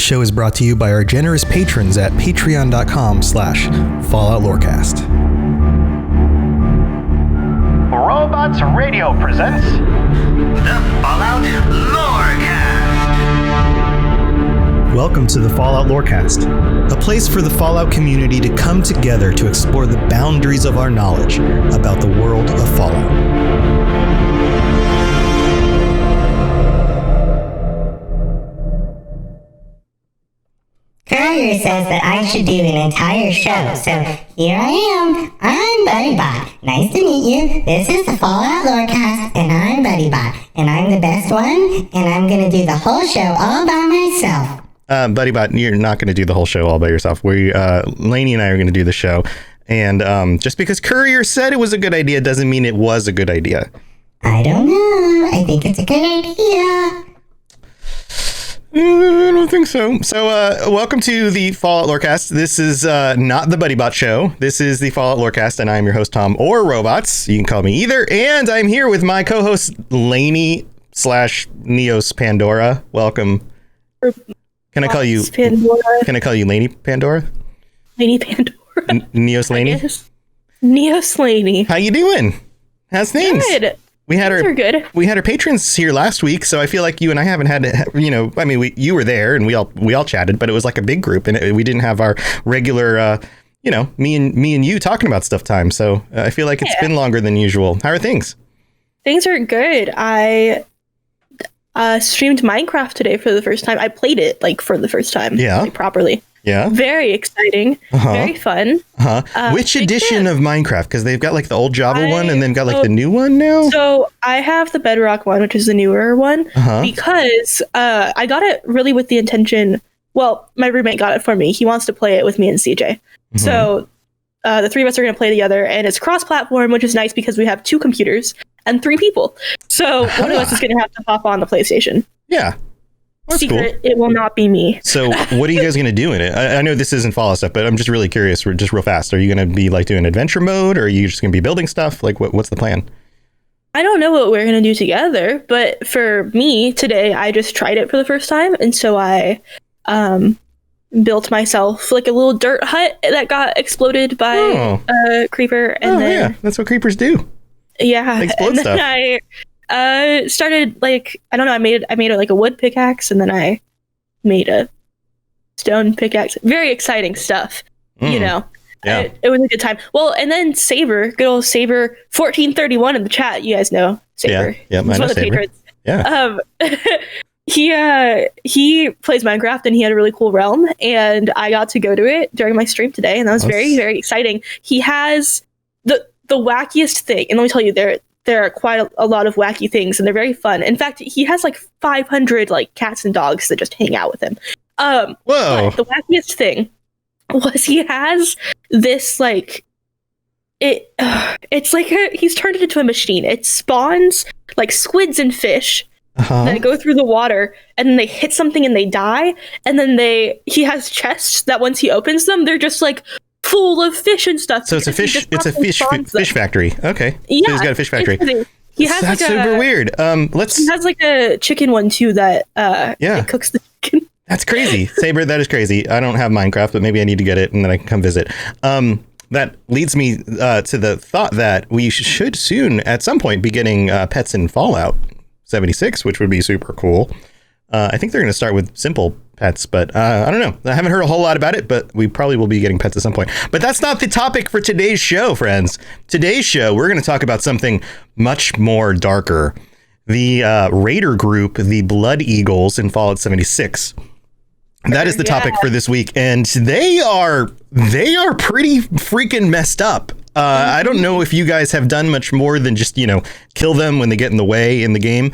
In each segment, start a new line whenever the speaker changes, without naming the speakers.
This show is brought to you by our generous patrons at patreon.com/FalloutLorecast.
Robots Radio presents the Fallout Lorecast.
Welcome to the Fallout Lorecast, a place for the Fallout community to come together to explore the boundaries of our knowledge about the world of Fallout.
Courier says that I should do an entire show, so here I am. I'm BuddyBot. Nice to meet you. This is the Fallout Lorecast, and I'm BuddyBot, and I'm the best one, and I'm gonna do the whole show all by myself.
BuddyBot, you're not going to do the whole show all by yourself. Lainey and I are going to do the show, and just because Courier said it was a good idea doesn't mean it was a good idea.
I don't know. I think it's a good idea.
I don't think so. So, welcome to the Fallout Lorecast. This is not the BuddyBot show. This is the Fallout Lorecast, and I'm your host, Tom, or Robots. You can call me either. And I'm here with my co-host, Lainey/Neos Pandora. Welcome. Can I call you Pandora? Can I call you Lainey Pandora?
Lainey Pandora.
Neos Lainey?
Neos Lainey.
How you doing? How's things?
Good.
We had
good.
We had our patrons here last week, so I feel like you and I haven't had to, you were there and we all chatted, but it was like a big group and we didn't have our regular, me and you talking about stuff time. So I feel like it's been longer than usual. How are things?
Things are good. I streamed Minecraft today for the first time. I played it for the first time.
Yeah.
Properly.
Yeah.
Very exciting. Very fun.
Which edition of Minecraft? Because they've got the old Java one and then got the new one now.
So I have the Bedrock one, which is the newer one, because I got it really with the intention. Well, my roommate got it for me. He wants to play it with me and CJ. So the three of us are going to play together, and it's cross-platform, which is nice because we have 2 computers and 3 people. So one of us is going to have to hop on the PlayStation.
Yeah. That's
Secret,
cool.
It will not be me.
So what are you guys going to do in it? I know this isn't Fallout stuff, but I'm just really curious, just real fast. Are you going to be doing adventure mode, or are you just going to be building stuff? What's the plan?
I don't know what we're going to do together, but for me today, I just tried it for the first time. And so I built myself a little dirt hut that got exploded by a creeper. And then,
yeah, that's what creepers do.
Yeah.
They explode stuff.
I started I don't know, I made a wood pickaxe, and then I made a stone pickaxe. Very exciting stuff.
Yeah.
It was a good time. Well, and then Saber, good old Saber 1431 in the chat. You guys know Saber.
Yeah,
He's one of the
Saber.
patrons.
Yeah.
He plays Minecraft, and he had a really cool realm, and I got to go to it during my stream today, and that was very, very exciting. He has the wackiest thing, and let me tell you, there are quite a lot of wacky things, and they're very fun. In fact, he has 500 cats and dogs that just hang out with him.
Whoa!
But the wackiest thing was he has this he's turned it into a machine. It spawns squids and fish that go through the water, and then they hit something and they die, and then he has chests that once he opens them, they're just full of fish and stuff.
So it's a fish factory. Okay.
Yeah,
so he's got a fish factory.
He has
That's super weird.
He has a chicken one too that it cooks the chicken.
That's crazy. Saber, that is crazy. I don't have Minecraft, but maybe I need to get it and then I can come visit. That leads me to the thought that we should soon at some point be getting pets in Fallout 76, which would be super cool. I think they're going to start with simple pets, but I don't know. I haven't heard a whole lot about it, but we probably will be getting pets at some point. But that's not the topic for today's show, friends. Today's show, we're going to talk about something much more darker. The raider group, the Blood Eagles in Fallout 76. That is the topic for this week, and they are pretty freaking messed up. I don't know if you guys have done much more than just, kill them when they get in the way in the game.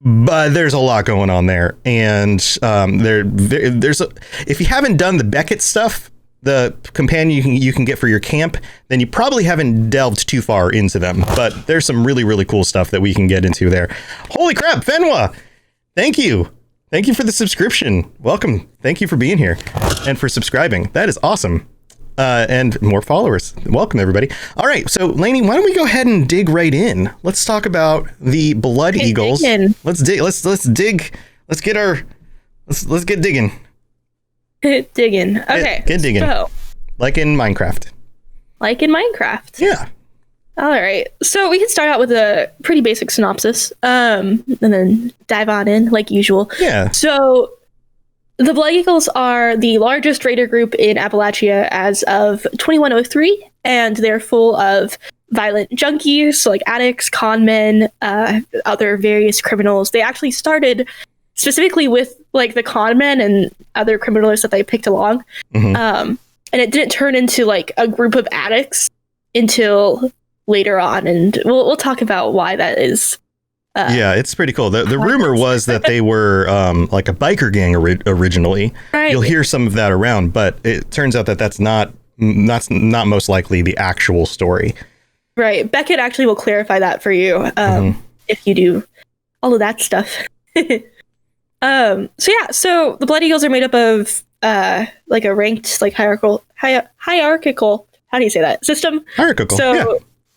But there's a lot going on there, and if you haven't done the Beckett stuff, the companion you can get for your camp, then you probably haven't delved too far into them. But there's some really, really cool stuff that we can get into there. Holy crap, Fenwa! Thank you for the subscription. Welcome. Thank you for being here and for subscribing. That is awesome. And more followers. Welcome, everybody. All right, so Lainey, why don't we go ahead and dig right in? Let's talk about the Blood Eagles. Let's dig. Let's dig. Let's get digging.
Digging. Okay.
Get digging.
So,
Like in Minecraft.
Yeah. All right. So we can start out with a pretty basic synopsis, and then dive on in like usual.
Yeah.
So the Blood Eagles are the largest raider group in Appalachia as of 2103, and they're full of violent junkies, so like addicts, con men, other various criminals. They actually started specifically with like the con men and other criminals that they picked along. And it didn't turn into like a group of addicts until later on, and we'll talk about why that is.
Yeah, it's pretty cool. The rumor was that they were like a biker gang originally.
Right.
You'll hear some of that around, but it turns out that that's not most likely the actual story.
Right. Beckett actually will clarify that for you if you do all of that stuff. So the Blood Eagles are made up of like a ranked, like hierarchical. How do you say that? System.
Hierarchical.
So
yeah.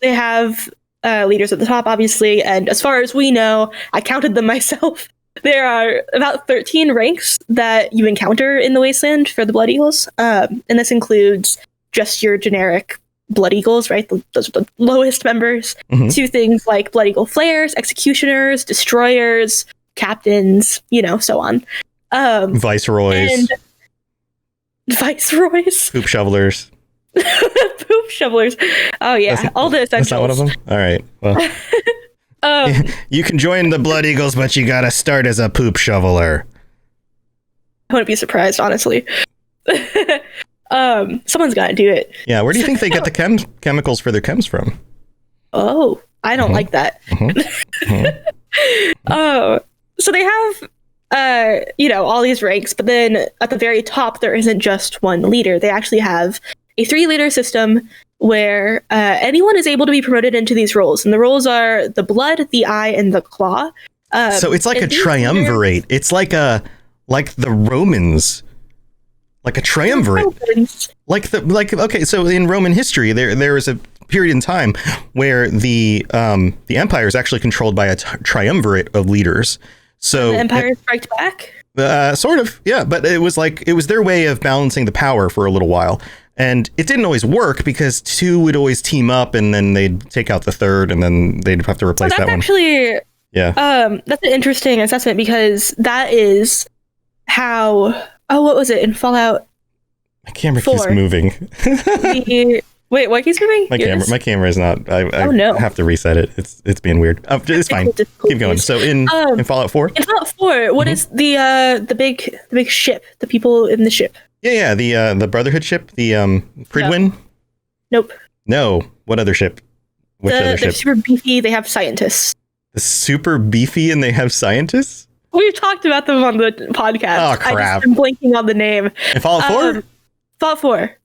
they have leaders at the top, obviously, and as far as we know, I counted them myself. There are about 13 ranks that you encounter in the Wasteland for the Blood Eagles, and this includes just your generic Blood Eagles, right? Those are the lowest members. To things like Blood Eagle Flayers, Executioners, Destroyers, Captains, so on.
Viceroys.
Poop
shovelers.
Poop shovelers. Oh yeah, all the essentials.
That's not one of them? All right. Well, you can join the Blood Eagles, but you gotta start as a poop shoveler.
I wouldn't be surprised, honestly. Someone's gotta do it.
Yeah, where do you think they get the chemicals for their chems from?
Oh, I don't like that. Oh, so they have all these ranks, but then at the very top there isn't just one leader. They actually have a 3-leader system where anyone is able to be promoted into these roles, and the roles are the Blood, the Eye, and the Claw.
So it's like a triumvirate. It's like the Romans, like a triumvirate. Okay, so in Roman history, there was a period in time where the empire is actually controlled by a triumvirate of leaders. So
the empire strikes back.
Sort of, yeah, but it was their way of balancing the power for a little while. And it didn't always work because 2 would always team up and then they'd take out the 3rd and then they'd have to replace that one.
Actually,
yeah.
That's an interesting assessment because that is how. Oh, what was it in Fallout?
My camera
4.
keeps moving.
Wait, what keeps moving?
My camera is not. I have to reset it. It's being weird. It's fine. Keep going. So in Fallout 4.
In Fallout 4, what is the big ship? The people in the ship.
Yeah. The Brotherhood ship. The Pridwin.
Nope.
No. What other ship? Which other ship?
They're super beefy. They have scientists.
The super beefy and they have scientists?
We've talked about them on the podcast.
Oh crap!
I'm blanking on the name.
In Fallout 4.
Fallout 4.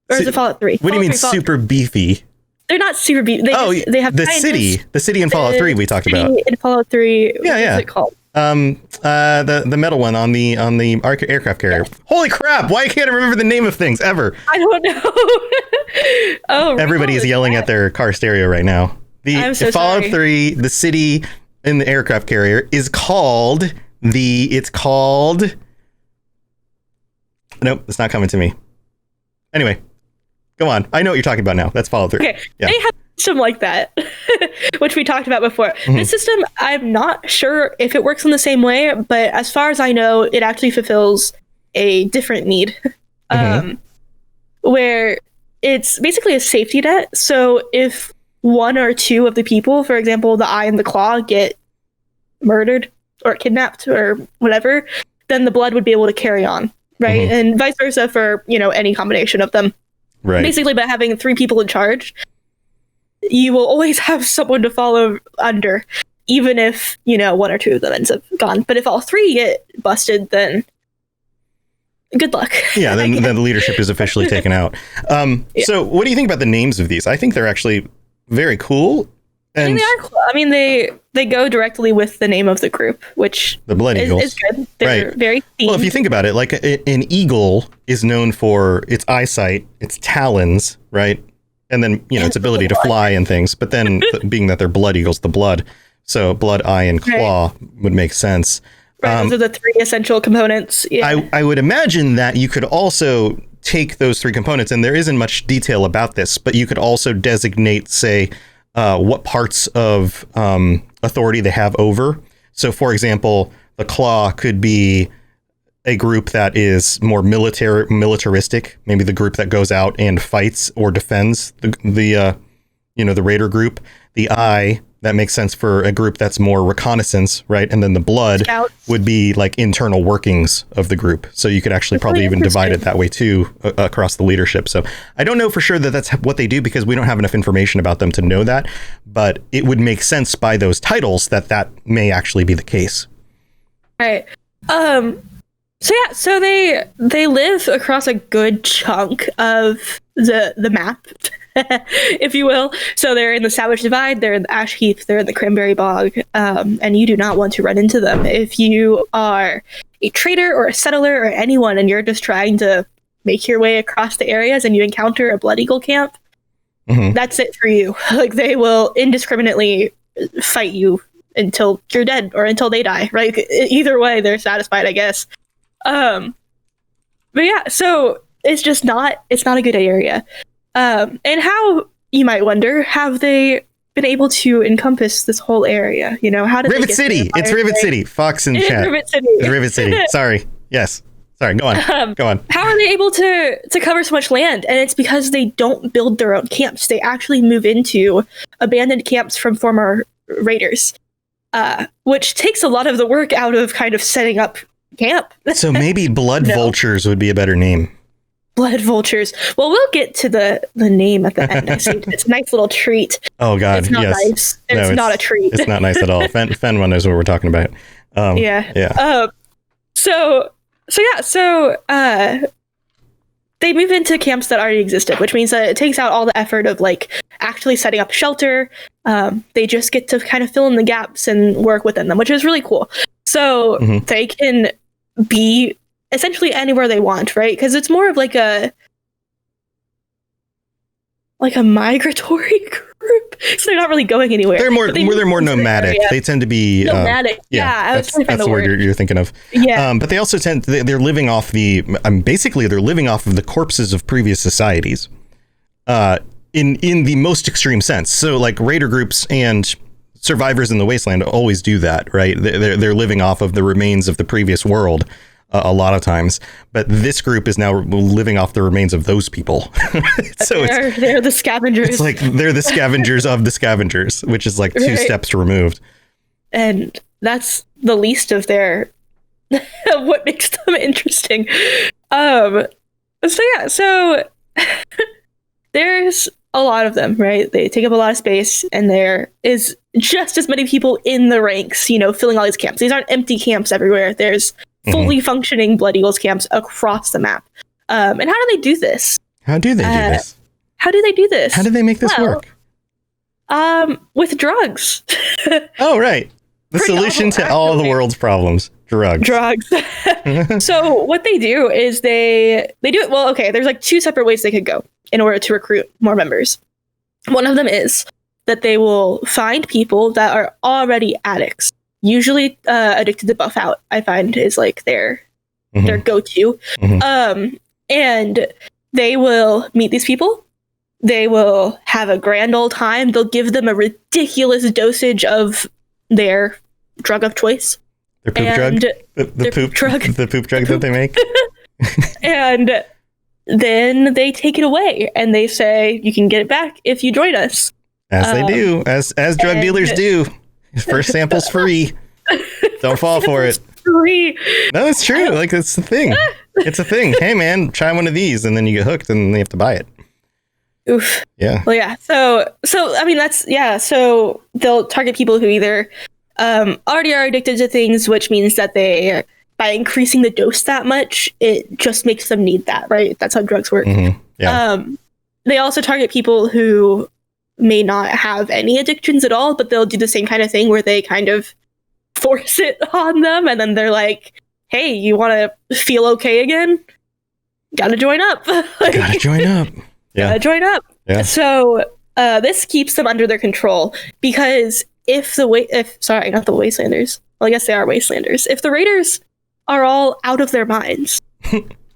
Or is it Fallout 3?
What do you mean super beefy?
They're not super beefy. They have
the city. The city in Fallout 3 we talked about.
In Fallout 3.
Yeah.
What's it called?
The metal one on the aircraft carrier. Holy crap! Why can't I remember the name of things ever?
I don't know.
Everybody's yelling at their car stereo right now.
I'm so
Fallout
sorry.
3, the city in the aircraft carrier is called Nope, it's not coming to me. Anyway, go on. I know what you're talking about now. That's Fallout 3.
Okay,
yeah.
They have a system like that, which we talked about before. This system, I'm not sure if it works in the same way, but as far as I know, it actually fulfills a different need, where it's basically a safety net. So if 1 or 2 of the people, for example, the Eye and the Claw, get murdered or kidnapped or whatever, then the Blood would be able to carry on, right? And vice versa for, any combination of them.
Right.
Basically, by having 3 people in charge, you will always have someone to follow under, even if, 1 or 2 of them ends up gone. But if all 3 get busted, then good luck.
Yeah, then the leadership is officially taken out. So what do you think about the names of these? I think they're actually very cool. And
I mean, they are cool. I mean, they go directly with the name of the group, which
the Blood Eagles
is good. They're very themed.
Well, if you think about it, like an eagle is known for its eyesight, its talons, right? And then, its ability to fly and things. But then being that they're Blood Eagles, the blood. So blood, eye, and claw would make sense.
Right, those are the three essential components. Yeah.
I would imagine that you could also take those three components, and there isn't much detail about this, but you could also designate, say, what parts of authority they have over. So, for example, the Claw could be a group that is more militaristic, maybe the group that goes out and fights or defends the Raider group. The Eye, that makes sense for a group that's more reconnaissance, right? And then the Blood
Scouts
would be like internal workings of the group. So you could actually probably even divide it that way too across the leadership. So I don't know for sure that that's what they do because we don't have enough information about them to know that, but it would make sense by those titles that may actually be the case.
Right. So they live across a good chunk of the map, if you will. So they're in the Savage Divide, they're in the Ash Heath, they're in the Cranberry Bog, and you do not want to run into them. If you are a trader or a settler or anyone and you're just trying to make your way across the areas and you encounter a Blood Eagle camp, that's it for you. Like, they will indiscriminately fight you until you're dead or until they die, right? Either way, they're satisfied, I guess. But yeah, so it's not a good area. And how, you might wonder, have they been able to encompass this whole area? You know, how did
Rivet City? It's Rivet City. Fox in chat.
Rivet City.
It's Rivet City. Sorry. Yes. Sorry. Go on. Go on.
How are they able to cover so much land? And it's because they don't build their own camps. They actually move into abandoned camps from former raiders, which takes a lot of the work out of kind of setting up camp.
So maybe Blood Vultures would be a better name.
Blood Vultures. Well, we'll get to the name at the end. I see. It's a nice little treat.
Oh God,
it's not
yes.
nice. It's not a treat.
It's not nice at all. Fenwa knows what we're talking about.
Yeah. So they move into camps that already existed, which means that it takes out all the effort of like actually setting up shelter. They just get to kind of fill in the gaps and work within them, which is really cool. So they can be essentially anywhere they want, right? Because it's more of like a migratory group. So they're not really going anywhere.
They're more nomadic. They tend to be
nomadic.
That's the word you're thinking of.
Yeah.
But they also they're living off basically they're living off of the corpses of previous societies. In the most extreme sense. So like raider groups and survivors in the wasteland always do that, right? They're living off of the remains of the previous world a lot of times, but this group is now living off the remains of those people. So
they're the scavengers.
It's like they're the scavengers of the scavengers, which is like two steps removed. And
that's the least of their what makes them interesting. So there's a lot of them, right? They take up a lot of space, and there is just as many people in the ranks, filling all these camps. These aren't empty camps everywhere. There's fully functioning Blood Eagles camps across the map. And how do they do this?
How do they do this?
How do they do this?
How do they make this work?
With drugs.
Oh, right. The solution to all the world's problems. Drugs. So what they do is they do it. Well, okay, there's like two separate ways they could go in order to recruit more members. One of them is that they will find people that are already addicts, usually addicted to Buff Out, I find is like their go-to. And they will meet these people. They will have a grand old time. They'll give them a ridiculous dosage of their drug of choice. Their poop drug? The poop drug? The poop drug that they make?
And then they take it away and they say, you can get it back if you join us.
As they do. As drug dealers do. First sample's free. Don't fall for it.
Free.
No, it's true. Like, it's the thing. It's a thing. Hey, man, try one of these, and then you get hooked, and you have to buy it.
Oof.
Yeah.
Well, yeah. So I mean, so they'll target people who either already are addicted to things, which means that they, by increasing the dose that much, it just makes them need that, right? That's how drugs work.
Yeah.
They also target people who may not have any addictions at all, but they'll do the same kind of thing where they kind of force it on them, and then they're like, hey, you want to feel okay again? Gotta join up.
Gotta join up. Yeah.
Gotta join up.
Yeah.
So this keeps them under their control, because not the Wastelanders. well, I guess they are wastelanders. If the raiders are all out of their minds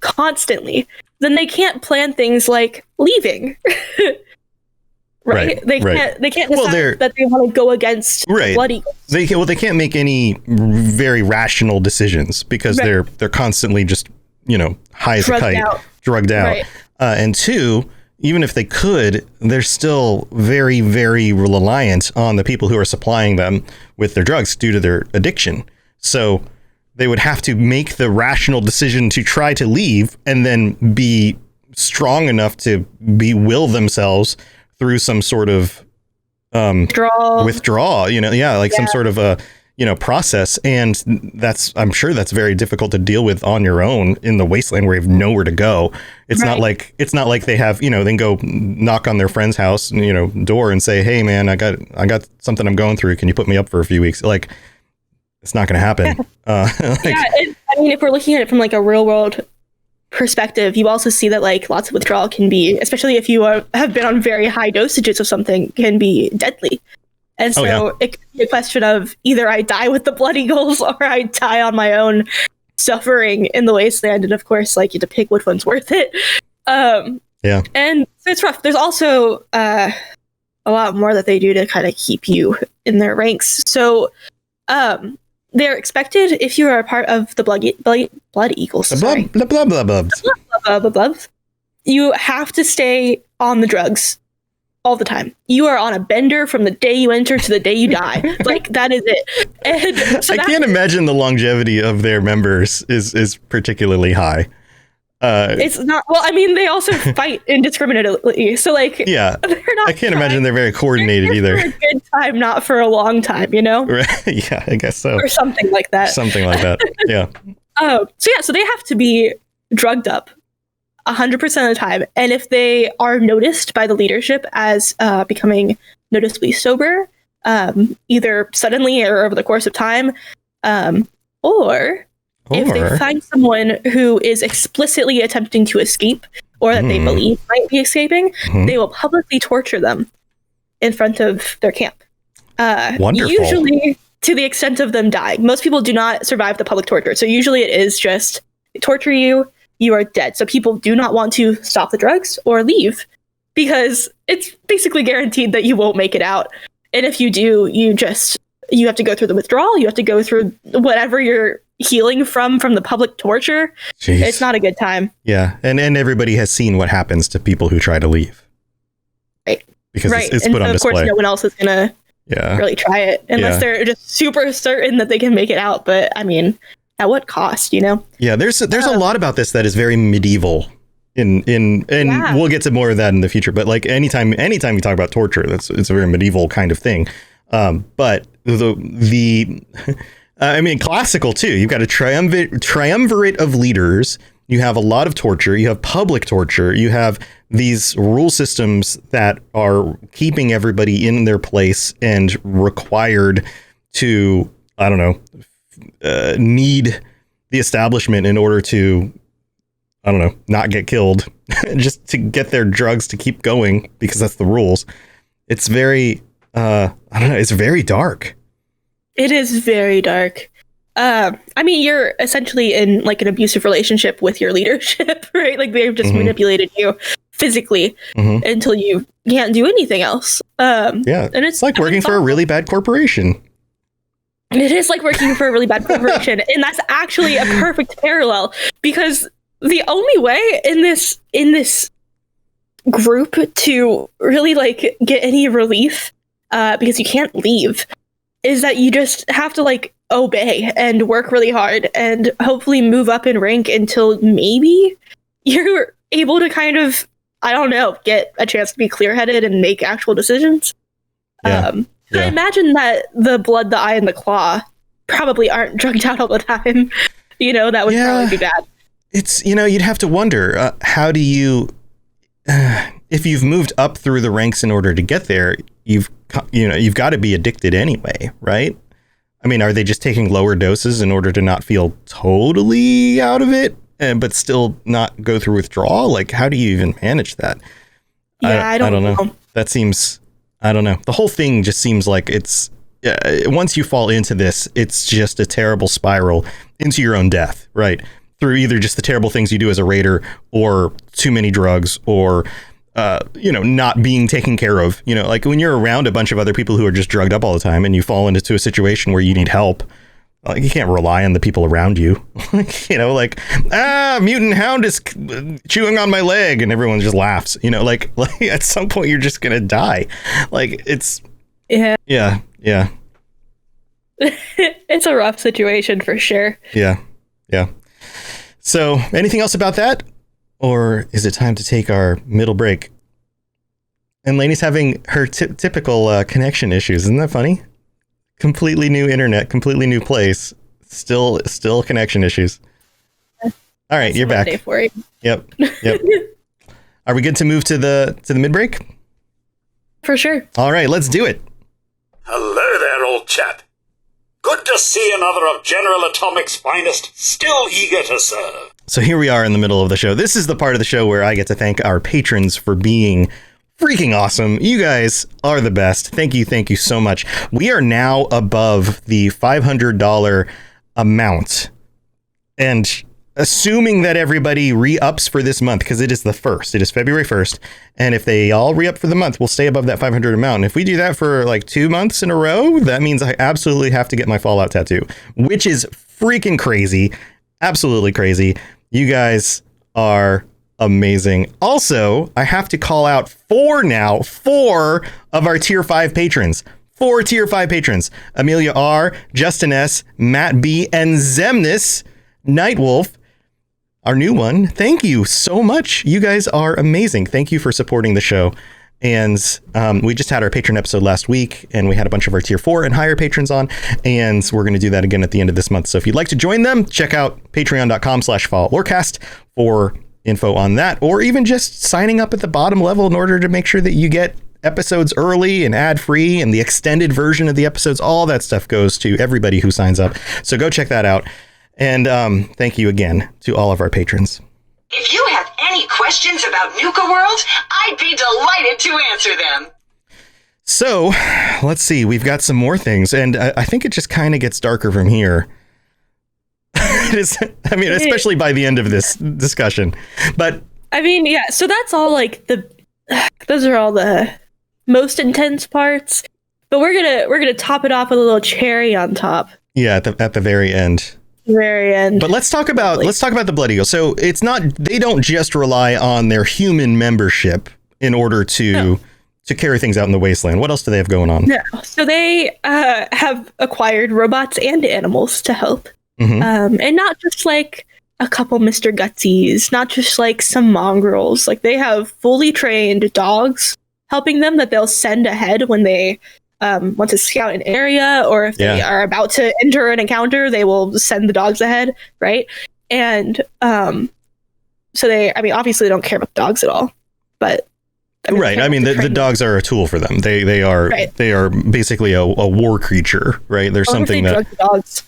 constantly, then they can't plan things like leaving. Right? They can't decide that they want to go against Blood Eagles.
They can't make any very rational decisions because they're constantly just, high as a kite, drugged out. Right. And two, even if they could, they're still very, very reliant on the people who are supplying them with their drugs due to their addiction. So they would have to make the rational decision to try to leave and then be strong enough to will themselves through some sort of withdrawal, some sort of a process. And I'm sure that's very difficult to deal with on your own in the wasteland where you have nowhere to go. It's not like they have, then go knock on their friend's house, door and say, hey man, I got something I'm going through. Can you put me up for a few weeks? Like, it's not going to happen.
If we're looking at it from like a real world perspective, you also see that like lots of withdrawal can be, especially if you have been on very high dosages of something, can be deadly. And so it could be a question of either I die with the Blood Eagles or I die on my own, suffering in the wasteland. And of course, like, you have to pick which one's worth it. And so it's rough. There's also a lot more that they do to kind of keep you in their ranks. So they're expected, if you are a part of the Blood Eagles, you have to stay on the drugs all the time. You are on a bender from the day you enter to the day you die. Like, that is it. And so
I can't imagine the longevity of their members is particularly high.
It's not. Well, I mean, they also fight indiscriminately. So, like, they're not. I
can't imagine they're very coordinated either.
For a good time, not for a long time,
Right. Yeah, I guess so.
Or something like that.
Yeah.
So they have to be drugged up 100% of the time. And if they are noticed by the leadership as becoming noticeably sober, either suddenly or over the course of time, or if they find someone who is explicitly attempting to escape or that they believe might be escaping, they will publicly torture them in front of their camp.
Wonderful.
Usually to the extent of them dying. Most people do not survive the public torture. So usually it is just they torture you, you are dead. So people do not want to stop the drugs or leave because it's basically guaranteed that you won't make it out. And if you do, you have to go through the withdrawal. You have to go through whatever you're healing from the public torture. Jeez. It's not a good time.
Yeah. And everybody has seen what happens to people who try to leave.
Right.
Because it's put on display.
Of course, no one else is going to really try it unless they're just super certain that they can make it out. But I mean, at what cost, Yeah, there's
a lot about this that is very medieval and we'll get to more of that in the future. But like anytime you talk about torture, it's a very medieval kind of thing. But classical too. You've got a triumvirate of leaders. You have a lot of torture. You have public torture. You have these rule systems that are keeping everybody in their place and required to, need the establishment in order to, not get killed, just to get their drugs to keep going because that's the rules. It's very, it's very dark.
It is very dark. You're essentially in like an abusive relationship with your leadership, right? Like they've just manipulated you physically until you can't do anything else.
And it's like working for a really bad corporation.
It is like working for a really bad corporation. And that's actually a perfect parallel because the only way in this group to really like get any relief, because you can't leave, is that you just have to like obey and work really hard and hopefully move up in rank until maybe you're able to kind of, get a chance to be clear-headed and make actual decisions. I imagine that the blood, the eye, and the claw probably aren't drugged out all the time. That would probably be bad.
It's, you'd have to wonder, how do you, if you've moved up through the ranks in order to get there, you've got to be addicted anyway, right? I mean, are they just taking lower doses in order to not feel totally out of it, but still not go through withdrawal? Like, how do you even manage that?
Yeah, I don't know.
That seems, I don't know. The whole thing just seems like it's once you fall into this, it's just a terrible spiral into your own death, right? Through either just the terrible things you do as a raider, or too many drugs, or not being taken care of. Like when you're around a bunch of other people who are just drugged up all the time, and you fall into a situation where you need help. Like, you can't rely on the people around you. Mutant hound is chewing on my leg, and everyone just laughs. Like at some point you're just gonna die. Like it's yeah.
It's a rough situation for sure.
Yeah. So, anything else about that, or is it time to take our middle break? And Lainey's having her typical connection issues. Isn't that funny? Completely new internet, completely new place. Still connection issues. All right, you're back.
For you.
Yep. Are we good to move to the mid break?
For sure.
All right, let's do it.
Hello there, old chap. Good to see another of General Atomic's finest, still eager to serve.
So here we are in the middle of the show. This is the part of the show where I get to thank our patrons for being freaking awesome. You guys are the best. Thank you so much. We are now above the $500 amount. And assuming that everybody re-ups for this month, because it is the 1st, it is February 1st. And if they all re-up for the month, we'll stay above that 500 amount. And if we do that for like 2 months in a row, that means I absolutely have to get my Fallout tattoo, which is freaking crazy. Absolutely crazy. You guys are amazing. Also, I have to call out 4 of our tier 5 patrons. 4 tier 5 patrons. Amelia R, Justin S, Matt B, and Zemnis Nightwolf, our new one. Thank you so much. You guys are amazing. Thank you for supporting the show. And we just had our patron episode last week, and we had a bunch of our tier 4 and higher patrons on, and we're going to do that again at the end of this month. So if you'd like to join them, check out patreon.com/FalloutLorecast for info on that, or even just signing up at the bottom level in order to make sure that you get episodes early and ad-free, and the extended version of the episodes. All that stuff goes to everybody who signs up. So go check that out. And thank you again to all of our patrons.
If you have any questions about Nuka World, I'd be delighted to answer them.
So let's see. We've got some more things, and I think it just kind of gets darker from here. Especially by the end of this discussion. But
yeah, so that's all like those are all the most intense parts. But we're gonna top it off with a little cherry on top.
Yeah, at the very end.
Very end.
But let's talk about the Blood Eagle. So they don't just rely on their human membership in order to carry things out in the wasteland. What else do they have going on?
No. So they have acquired robots and animals to help.
Mm-hmm.
And not just like a couple Mr. Gutsies, not just like some mongrels. Like they have fully trained dogs helping them that they'll send ahead when they want to scout an area, or if they are about to enter an encounter, they will send the dogs ahead, right? And so they, obviously don't care about the dogs at all, but
right. The dogs are a tool for them. They are basically a war creature, right? There's something that dogs.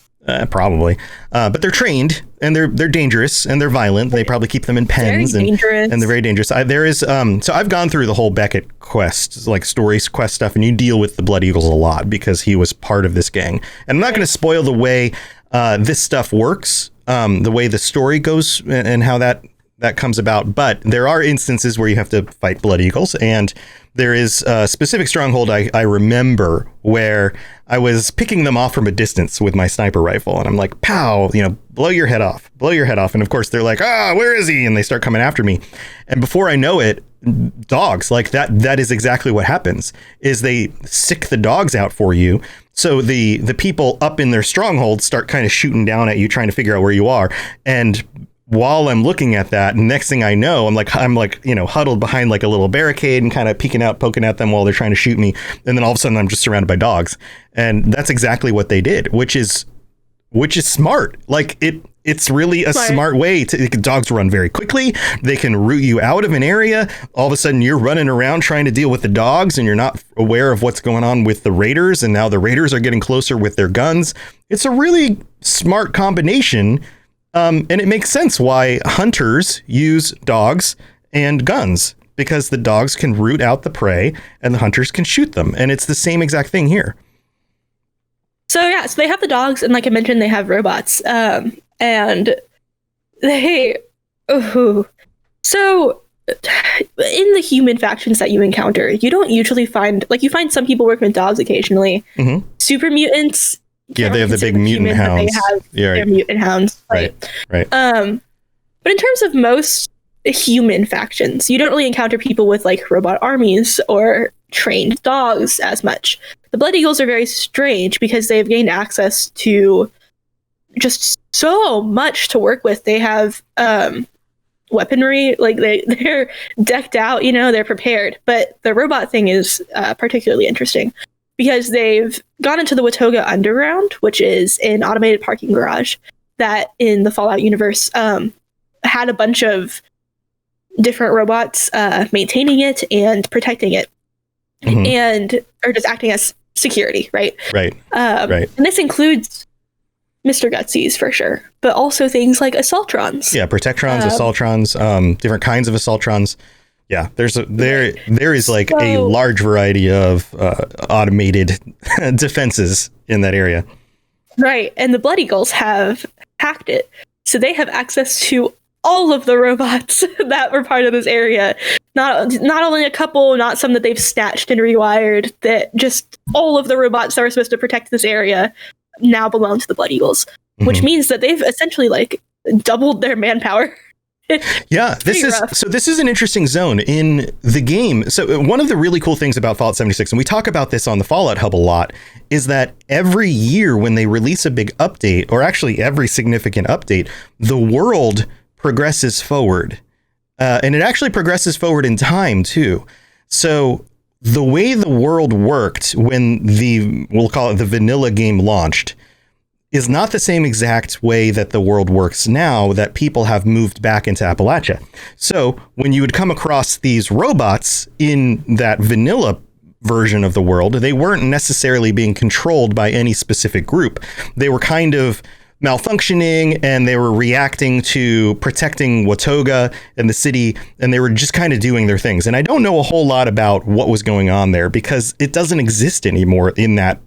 Probably, but they're trained, and they're dangerous, and they're violent. They probably keep them in pens, and they're very dangerous. There is so I've gone through the whole Beckett quest, like stories quest stuff, and you deal with the Blood Eagles a lot because he was part of this gang. And I'm not going to spoil the way this stuff works, the way the story goes, and how that comes about. But there are instances where you have to fight Blood Eagles, and there is a specific stronghold I remember where I was picking them off from a distance with my sniper rifle, and I'm like, pow, blow your head off. And of course they're like, where is he? And they start coming after me. And before I know it, dogs, like that is exactly what happens, is they sick the dogs out for you. So the people up in their stronghold start kind of shooting down at you, trying to figure out where you are. And while I'm looking at that, next thing I know, I'm huddled behind like a little barricade and kind of poking at them while they're trying to shoot me. And then all of a sudden I'm just surrounded by dogs. And that's exactly what they did, which is smart. Like it's really a smart way to. Dogs run very quickly. They can root you out of an area. All of a sudden you're running around trying to deal with the dogs, and you're not aware of what's going on with the raiders. And now the raiders are getting closer with their guns. It's a really smart combination. And it makes sense why hunters use dogs and guns, because the dogs can root out the prey and the hunters can shoot them. And it's the same exact thing here.
So they have the dogs, and like I mentioned, they have robots. And they, so in the human factions that you encounter, you don't usually find, like, you find some people working with dogs occasionally. Super mutants.
Yeah, they have the big mutant hounds.
They're mutant hounds.
Right.
But in terms of most human factions, you don't really encounter people with like robot armies or trained dogs as much. The Blood Eagles are very strange because they've gained access to just so much to work with. They have weaponry, like they're decked out, they're prepared. But the robot thing is particularly interesting because they've gone into the Watoga Underground, which is an automated parking garage that in the Fallout universe had a bunch of different robots maintaining it and protecting it, or just acting as security, right?
Right.
And this includes Mr. Gutsies for sure, but also things like Assaultrons.
Yeah, Protectrons, Assaultrons, different kinds of Assaultrons. Yeah, there is like a large variety of automated defenses in that area.
Right, and the Blood Eagles have hacked it, so they have access to all of the robots that were part of this area. Not only a couple, not some that they've snatched and rewired, that just all of the robots that were supposed to protect this area now belong to the Blood Eagles, which means that they've essentially like doubled their manpower.
Yeah, this is an interesting zone in the game. So one of the really cool things about Fallout 76, and we talk about this on the Fallout Hub a lot, is that every year when they release a big update, or actually every significant update, the world progresses forward. And it actually progresses forward in time too. So the way the world worked when we'll call it the vanilla game launched, is not the same exact way that the world works now that people have moved back into Appalachia. So when you would come across these robots in that vanilla version of the world, they weren't necessarily being controlled by any specific group. They were kind of malfunctioning, and they were reacting to protecting Watoga and the city, and they were just kind of doing their things. And I don't know a whole lot about what was going on there because it doesn't exist anymore in that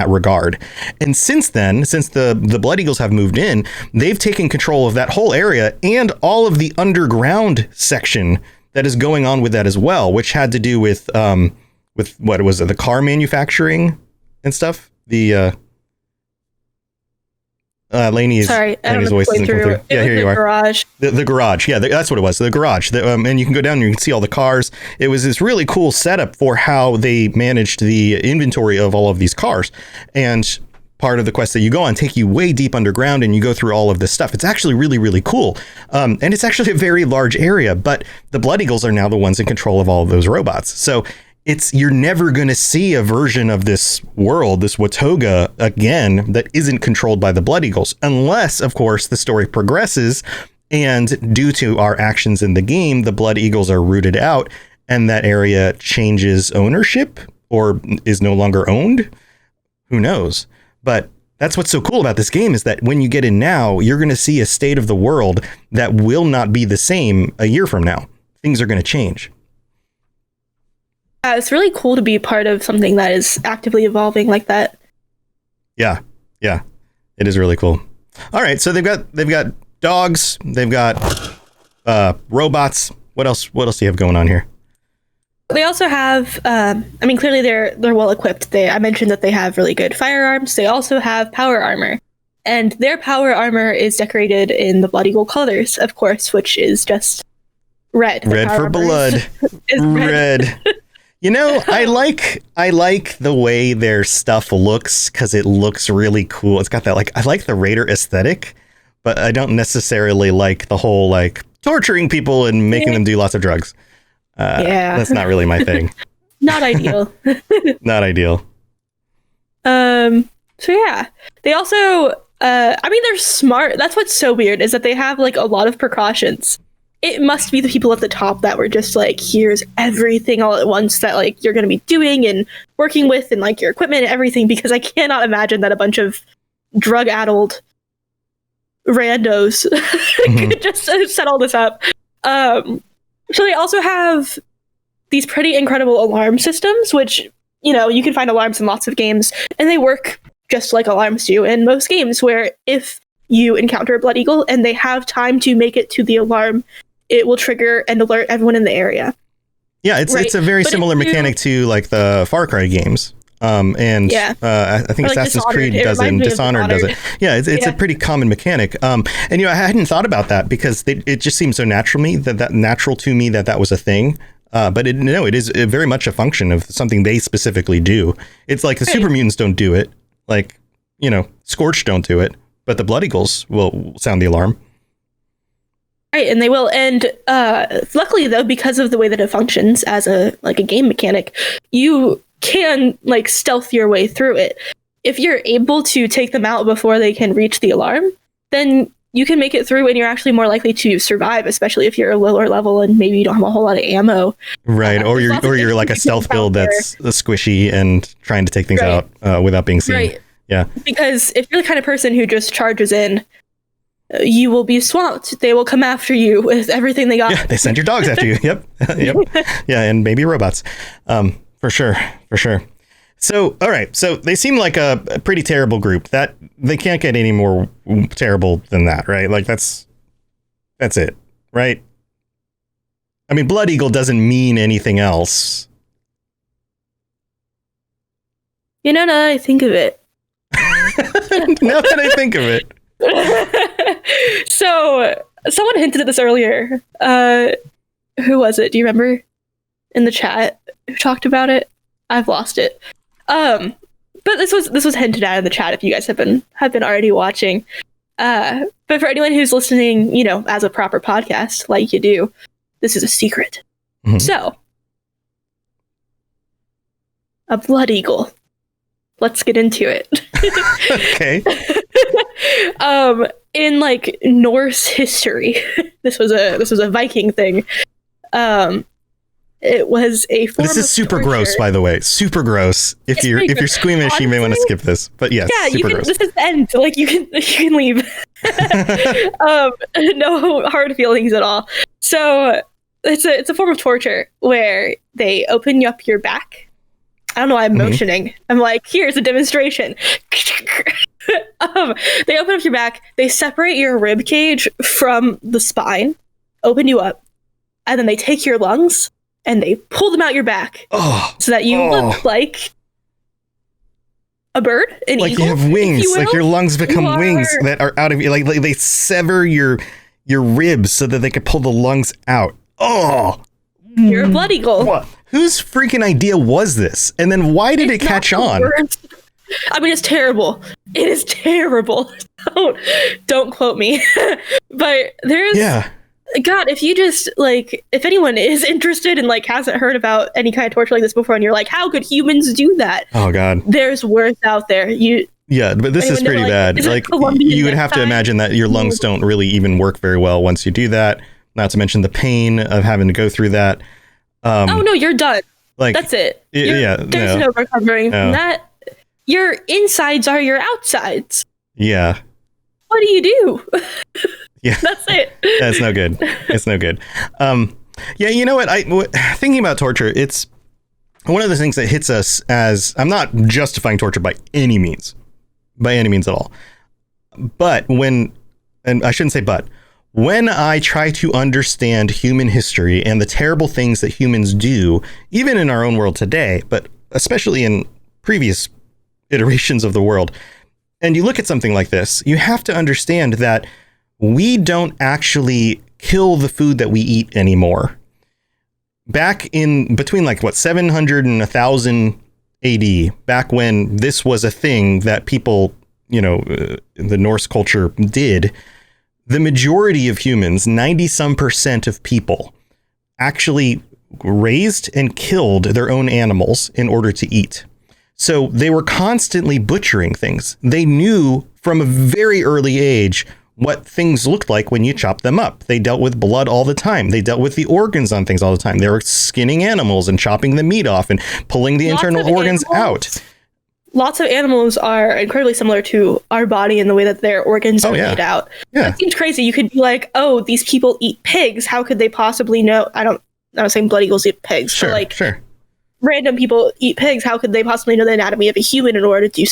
regard. And since then, since the Blood Eagles have moved in, they've taken control of that whole area and all of the underground section that is going on with that as well, which had to do with what was it, the car manufacturing and stuff. Lainey's voice isn't coming through. Yeah, here you are.
Garage.
The garage. Yeah, that's what it was. The garage. And you can go down and you can see all the cars. It was this really cool setup for how they managed the inventory of all of these cars. And part of the quest that you go on take you way deep underground and you go through all of this stuff. It's actually really, really cool. And it's actually a very large area, but the Blood Eagles are now the ones in control of all of those robots. So you're never going to see a version of this world, this Watoga, again, that isn't controlled by the Blood Eagles, unless, of course, the story progresses and due to our actions in the game, the Blood Eagles are rooted out and that area changes ownership or is no longer owned. Who knows? But that's what's so cool about this game is that when you get in now, you're going to see a state of the world that will not be the same a year from now. Things are going to change.
It's really cool to be part of something that is actively evolving like that.
Yeah, it is really cool. All right, so they've got dogs, they've got robots. What else do you have going on here?
They also have, clearly they're well equipped. I mentioned that they have really good firearms. They also have power armor, and their power armor is decorated in the Blood Eagle colors, of course, which is just red.
Red for blood.
Is
red. I like the way their stuff looks because it looks really cool. It's got that I like the Raider aesthetic, but I don't necessarily like the whole torturing people and making them do lots of drugs. That's not really my thing.
Not ideal.
Not ideal.
So yeah, they also, they're smart. That's what's so weird is that they have a lot of precautions. It must be the people at the top that were just here's everything all at once that you're going to be doing and working with and your equipment and everything, because I cannot imagine that a bunch of drug-addled randos could just set all this up. So they also have these pretty incredible alarm systems, which, you can find alarms in lots of games, and they work just like alarms do in most games, where if you encounter a blood eagle and they have time to make it to the alarm, it will trigger and alert everyone in the area.
Yeah, it's a very similar mechanic to like the Far Cry games. I think Assassin's Creed does it, and Dishonored does it. Yeah, it's a pretty common mechanic. And I hadn't thought about that because it just seems so natural to me that was a thing. But it is very much a function of something they specifically do. It's like the super mutants don't do it, like Scorch don't do it, but the Blood Eagles will sound the alarm.
Right, and they will. And luckily, though, because of the way that it functions as a game mechanic, you can stealth your way through it. If you're able to take them out before they can reach the alarm, then you can make it through, and you're actually more likely to survive, especially if you're a lower level and maybe you don't have a whole lot of ammo. Right,
or you're like a stealth build that's squishy and trying to take things out without being seen. Right. Yeah. Because
if you're the kind of person who just charges in, you will be swamped. They will come after you with everything they got.
Yeah, they send your dogs after you. Yep. Yeah, and maybe robots. For sure. So, all right. So they seem like a pretty terrible group. That they can't get any more terrible than that, right? Like that's it, right? I mean, Blood Eagle doesn't mean anything else.
Now that I think of it. So someone hinted at this earlier. Who was it? Do you remember in the chat who talked about it? I've lost it. But this was hinted at in the chat if you guys have been already watching. But for anyone who's listening, as a proper podcast like you do, this is a secret. Mm-hmm. So, a Blood Eagle. Let's get into it.
Okay.
In Norse history, this was a Viking thing. It was a form
This is super gross, by the way. Super gross. If you're squeamish, honestly, you may want to skip this. But yes,
yeah,
super gross.
This is the end. You can leave. No hard feelings at all. So it's a form of torture where they open up your back. I don't know why I'm motioning. I'm like, here's a demonstration. They open up your back. They separate your rib cage from the spine, open you up, and then they take your lungs and they pull them out your back so that you look like a bird, an eagle.
Like you have wings. Like your lungs become wings that are out of you. Like they sever your ribs so that they could pull the lungs out. Oh,
you're a Blood Eagle.
What? Whose freaking idea was this? And then why did it catch on?
I mean, it's terrible. It is terrible. Don't quote me. But there's...
Yeah.
God, if you just, if anyone is interested and, hasn't heard about any kind of torture like this before, and you're like, how could humans do that?
Oh, God.
There's worse out there.
Yeah, but this is pretty bad. You would have to imagine that your lungs don't really even work very well once you do that. Not to mention the pain of having to go through that.
Oh no, you're done. That's it. There's no recovering from that. Your insides are your outsides.
Yeah.
What do you do?
Yeah.
That's it.
That's no good. It's no good. Yeah, you know what? Thinking about torture, it's one of the things that hits us as, I'm not justifying torture by any means at all. But when I try to understand human history and the terrible things that humans do, even in our own world today, but especially in previous iterations of the world, and you look at something like this, you have to understand that we don't actually kill the food that we eat anymore. Back in between 700 and 1000 AD, back when this was a thing that people, the Norse culture did, the majority of humans, 90% of people, actually raised and killed their own animals in order to eat. So they were constantly butchering things. They knew from a very early age what things looked like when you chop them up. They dealt with blood all the time. They dealt with the organs on things all the time. They were skinning animals and chopping the meat off and pulling the internal organs out.
Lots of animals are incredibly similar to our body in the way that their organs are laid out.
Yeah.
That seems crazy. You could be like, oh, these people eat pigs. How could they possibly know? I'm not saying Blood Eagles eat pigs.
Sure,
but
sure.
Random people eat pigs. How could they possibly know the anatomy of a human in order to do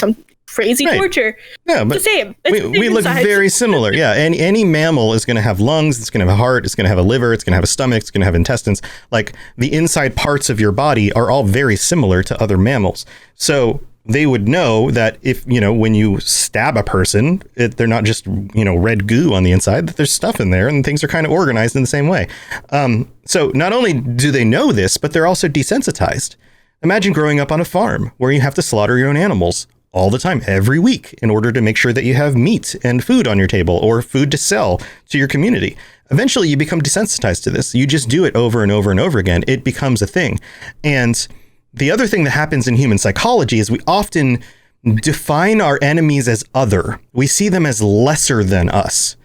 crazy
Right.
torture.
Yeah, but
It's the same. It's the same
we look
inside.
very similar. Yeah, and any mammal is going to have lungs, it's going to have a heart, it's going to have a liver, it's going to have a stomach, it's going to have intestines. Like the inside parts of your body are all very similar to other mammals. So they would know that if, when you stab a person, they're not just, red goo on the inside, that there's stuff in there and things are kind of organized in the same way. So not only do they know this, but they're also desensitized. Imagine growing up on a farm where you have to slaughter your own animals all the time, every week, in order to make sure that you have meat and food on your table or food to sell to your community. Eventually, you become desensitized to this. You just do it over and over and over again. It becomes a thing. And the other thing that happens in human psychology is we often define our enemies as other. We see them as lesser than us,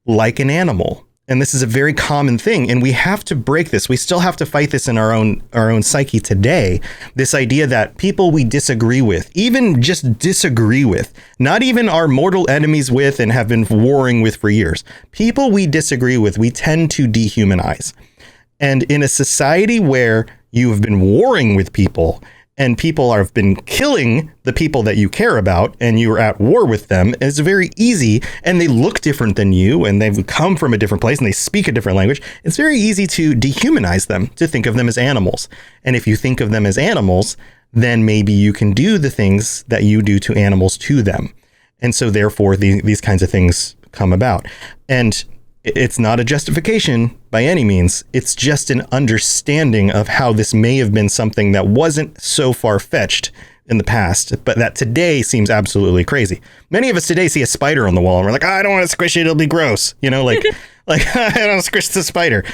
like an animal. And this is a very common thing. And we have to break this. We still have to fight this in our own psyche today. This idea that people we disagree with, even just disagree with, not even our mortal enemies with and have been warring with for years, people we disagree with, we tend to dehumanize. And in a society where you have been warring with people and people have been killing the people that you care about and you're at war with them, it's very easy, and they look different than you and they've come from a different place and they speak a different language. It's very easy to dehumanize them, to think of them as animals. And if you think of them as animals, then maybe you can do the things that you do to animals to them. And so therefore these kinds of things come about. And it's not a justification by any means. It's just an understanding of how this may have been something that wasn't so far-fetched in the past, but that today seems absolutely crazy. Many of us today see a spider on the wall and we're like, I don't want to squish it, it'll be gross. Like I don't squish the spider,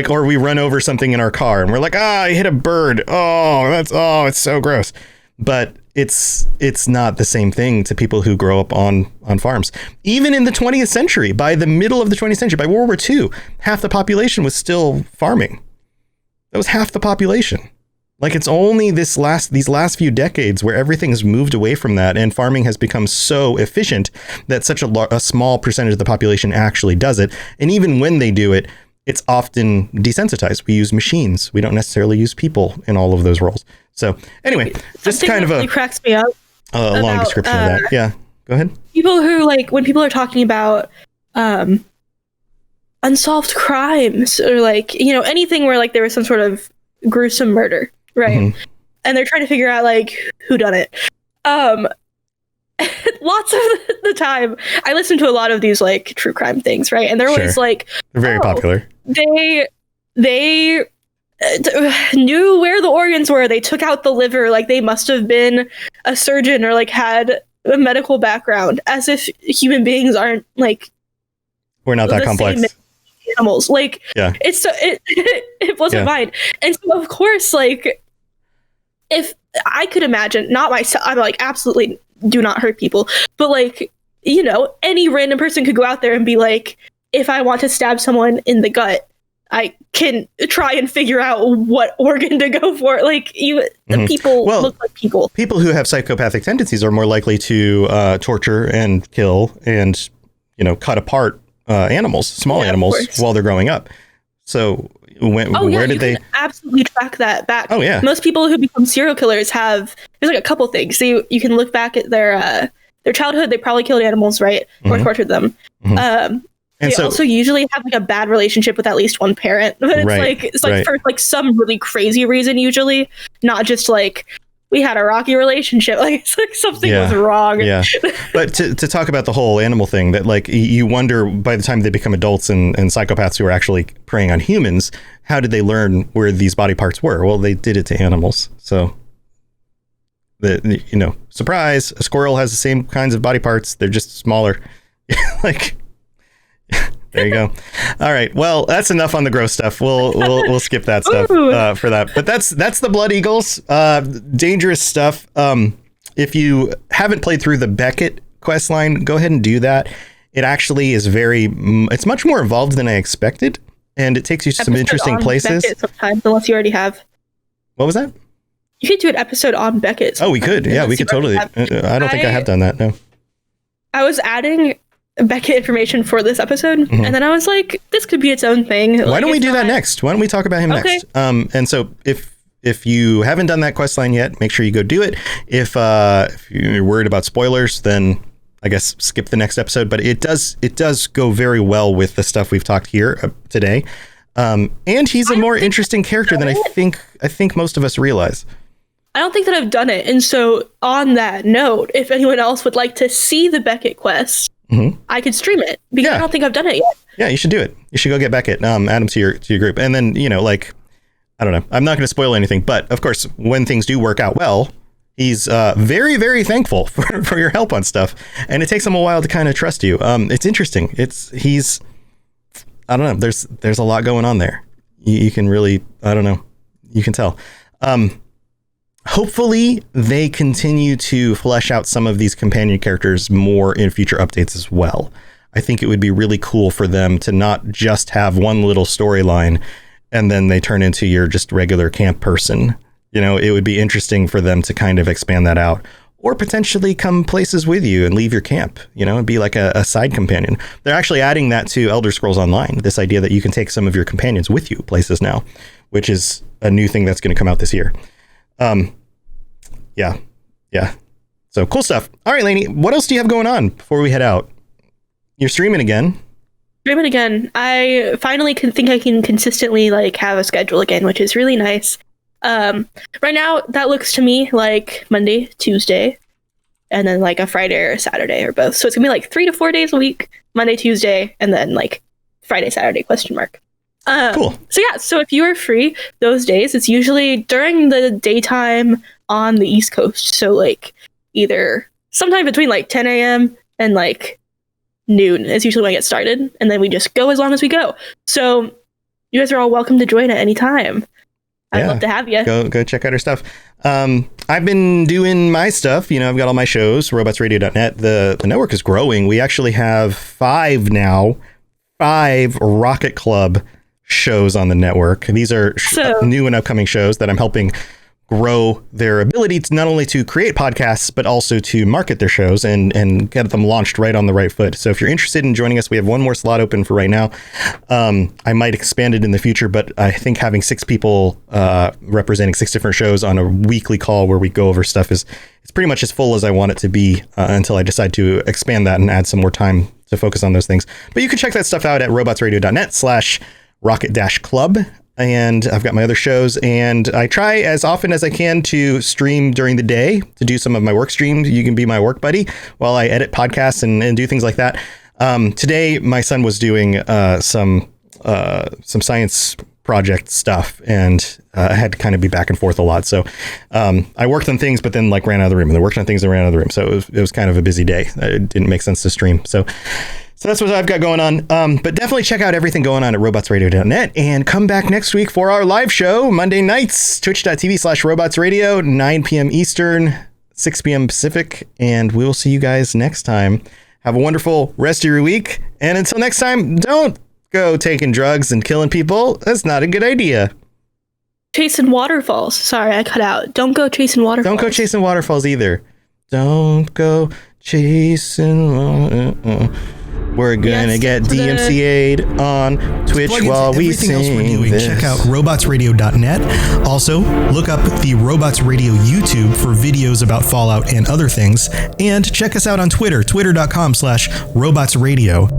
or we run over something in our car and we're like, I hit a bird. It's so gross. But it's not the same thing to people who grow up on farms. Even in the 20th century, by the middle of the 20th century, by World War II, half the population was still farming. That was half the population. Like it's only these last few decades where everything's moved away from that and farming has become so efficient that such a small percentage of the population actually does it. And even when they do it, it's often desensitized. We use machines. We don't necessarily use people in all of those roles. So anyway, just
Something
kind of
really cracks me up.
a long description of that. Yeah, go ahead.
People who when people are talking about unsolved crimes or anything where there was some sort of gruesome murder, right?
Mm-hmm.
And they're trying to figure out who done it. Lots of the time, I listen to a lot of these true crime things, right? And they're always
They're very popular.
They knew where the organs were. They took out the liver. They must have been a surgeon or had a medical background, as if human beings aren't
we're not that complex
animals.
Yeah,
it blows my mind. And so of course, if I could imagine, not myself, I'm absolutely do not hurt people, but any random person could go out there and be if I want to stab someone in the gut, I can try and figure out what organ to go for. The people look like people. People
who have psychopathic tendencies are more likely to torture and kill and, cut apart animals, small animals, while they're growing up. So where did they
absolutely track that back?
Oh yeah.
Most people who become serial killers there's a couple things. So you can look back at their childhood. They probably killed animals, right? Or tortured them.
Mm-hmm.
They also usually have a bad relationship with at least one parent, but it's for some really crazy reason, usually not just we had a rocky relationship. It's something was wrong.
Yeah. But to talk about the whole animal thing, that you wonder by the time they become adults and psychopaths who are actually preying on humans, how did they learn where these body parts were? Well, they did it to animals. So surprise, a squirrel has the same kinds of body parts. They're just smaller. There you go. All right. Well, that's enough on the gross stuff. We'll skip that stuff for that. But that's the Blood Eagles. Dangerous stuff. If you haven't played through the Beckett quest line, go ahead and do that. It actually is it's much more involved than I expected, and it takes you to some interesting places.
Beckett sometimes, unless you already have.
What was that?
You could do an episode on Beckett.
Oh, we could. Yeah, we could totally. I don't think I have done that. No.
I was adding Beckett information for this episode, and then I was like, this could be its own thing.
Why don't we do that next? Why don't we talk about him next? And so if if you haven't done that quest line yet, make sure you go do it. If you're worried about spoilers, then I guess skip the next episode. But it does go very well with the stuff we've talked here today. And he's a more interesting character than I think most of us realize.
I don't think that I've done it. And so on that note, if anyone else would like to see the Beckett quest, I could stream it because I don't think I've done it yet.
Yeah, you should do it. You should go get Beckett, add him to your group. And then, like, I don't know. I'm not going to spoil anything, but of course, when things do work out well, he's very, very thankful for your help on stuff. And it takes him a while to kind of trust you. It's interesting. He's I don't know. There's a lot going on there. You can really, I don't know. You can tell. Hopefully they continue to flesh out some of these companion characters more in future updates as well. I think it would be really cool for them to not just have one little storyline and then they turn into your just regular camp person. It would be interesting for them to kind of expand that out or potentially come places with you and leave your camp, and be like a side companion. They're actually adding that to Elder Scrolls Online, this idea that you can take some of your companions with you places now, which is a new thing that's going to come out this year. Yeah. So cool stuff. All right, Lainey, what else do you have going on before we head out? You're streaming again.
Streaming again. I finally think I can consistently have a schedule again, which is really nice. Right now, that looks to me like Monday, Tuesday, and then a Friday or a Saturday or both. So it's gonna be 3 to 4 days a week, Monday, Tuesday, and then Friday, Saturday, ? Cool. So if you are free those days, it's usually during the daytime on the East Coast. So either sometime between 10 a.m. and noon is usually when I get started. And then we just go as long as we go. So you guys are all welcome to join at any time. I'd love to have you.
Go check out our stuff. I've been doing my stuff. I've got all my shows, robotsradio.net. The network is growing. We actually have 5 Rocket Club shows on the network. These are new and upcoming shows that I'm helping grow their ability to not only to create podcasts, but also to market their shows and get them launched right on the right foot. So if you're interested in joining us, we have one more slot open for right now. I might expand it in the future, but I think having 6 people representing 6 different shows on a weekly call where we go over stuff it's pretty much as full as I want it to be until I decide to expand that and add some more time to focus on those things. But you can check that stuff out at robotsradio.net/rocket-club. And I've got my other shows, and I try as often as I can to stream during the day to do some of my work streams. You can be my work buddy while I edit podcasts and do things like that. Today, my son was doing some science project stuff, and I had to kind of be back and forth a lot. So I worked on things, but then ran out of the room, and then worked on things and ran out of the room. So it was kind of a busy day. It didn't make sense to stream. So that's what I've got going on. But definitely check out everything going on at robotsradio.net and come back next week for our live show, Monday nights, twitch.tv/robotsradio, 9 p.m. Eastern, 6 p.m. Pacific. And we will see you guys next time. Have a wonderful rest of your week. And until next time, don't go taking drugs and killing people. That's not a good idea.
Chasing waterfalls. Sorry, I cut out. Don't go chasing waterfalls.
Don't go chasing waterfalls either. Don't go chasing... We're gonna get DMCA'd on Twitch while we sing this.
Check out robotsradio.net. Also, look up the Robots Radio YouTube for videos about Fallout and other things. And check us out on Twitter, twitter.com/robotsradio.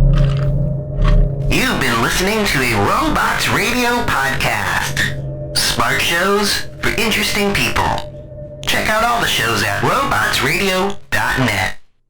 You've been listening to a Robots Radio podcast. Smart shows for interesting people. Check out all the shows at robotsradio.net.